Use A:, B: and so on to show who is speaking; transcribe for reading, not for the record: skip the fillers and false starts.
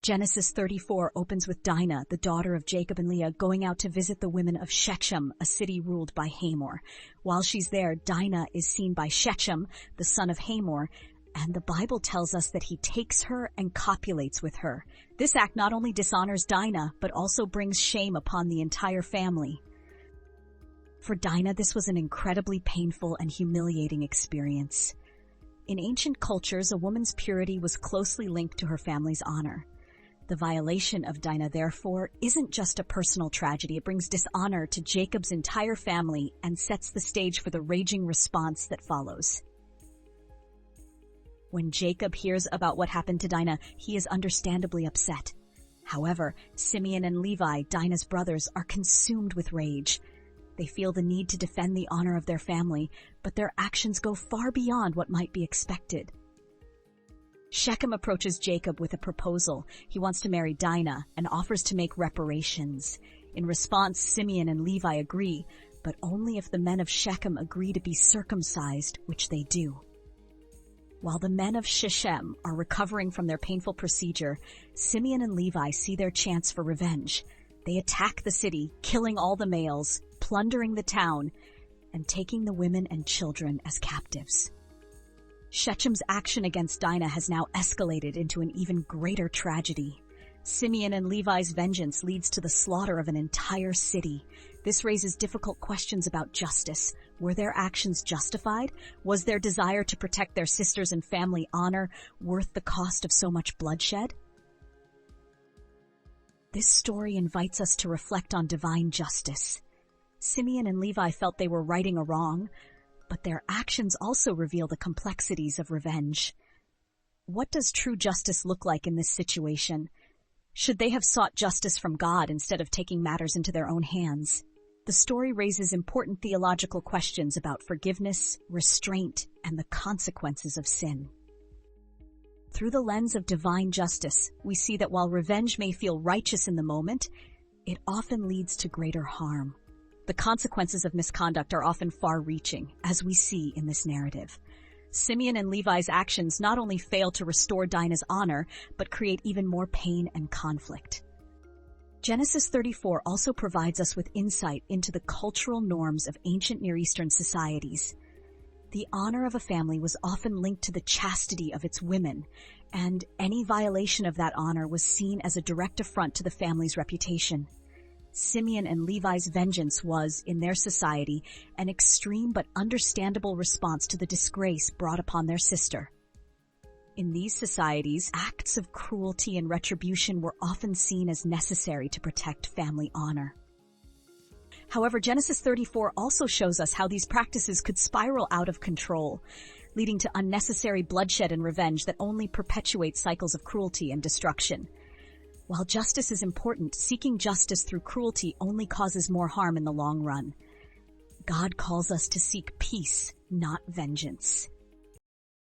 A: Genesis 34 opens with Dinah, the daughter of Jacob and Leah, going out to visit the women of Shechem, a city ruled by Hamor. While she's there, Dinah is seen by Shechem, the son of Hamor, and the Bible tells us that he takes her and copulates with her. This act not only dishonors Dinah, but also brings shame upon the entire family. For Dinah, this was an incredibly painful and humiliating experience. In ancient cultures, a woman's purity was closely linked to her family's honor. The violation of Dinah, therefore, isn't just a personal tragedy. It brings dishonor to Jacob's entire family and sets the stage for the raging response that follows. When Jacob hears about what happened to Dinah, he is understandably upset. However, Simeon and Levi, Dinah's brothers, are consumed with rage. They feel the need to defend the honor of their family, but their actions go far beyond what might be expected. Shechem approaches Jacob with a proposal. He wants to marry Dinah and offers to make reparations. In response, Simeon and Levi agree, but only if the men of Shechem agree to be circumcised, which they do. While the men of Shechem are recovering from their painful procedure, Simeon and Levi see their chance for revenge. They attack the city, killing all the males, plundering the town, and taking the women and children as captives. Shechem's action against Dinah has now escalated into an even greater tragedy. Simeon and Levi's vengeance leads to the slaughter of an entire city. This raises difficult questions about justice. Were their actions justified? Was their desire to protect their sisters and family honor worth the cost of so much bloodshed? This story invites us to reflect on divine justice. Simeon and Levi felt they were righting a wrong, but their actions also reveal the complexities of revenge. What does true justice look like in this situation? Should they have sought justice from God instead of taking matters into their own hands? The story raises important theological questions about forgiveness, restraint, and the consequences of sin. Through the lens of divine justice, we see that while revenge may feel righteous in the moment, it often leads to greater harm. The consequences of misconduct are often far-reaching, as we see in this narrative. Simeon and Levi's actions not only fail to restore Dinah's honor, but create even more pain and conflict. Genesis 34 also provides us with insight into the cultural norms of ancient Near Eastern societies. The honor of a family was often linked to the chastity of its women, and any violation of that honor was seen as a direct affront to the family's reputation. Simeon and Levi's vengeance was, in their society, an extreme but understandable response to the disgrace brought upon their sister. In these societies, acts of cruelty and retribution were often seen as necessary to protect family honor. However, Genesis 34 also shows us how these practices could spiral out of control, leading to unnecessary bloodshed and revenge that only perpetuate cycles of cruelty and destruction. While justice is important, seeking justice through cruelty only causes more harm in the long run. God calls us to seek peace, not vengeance.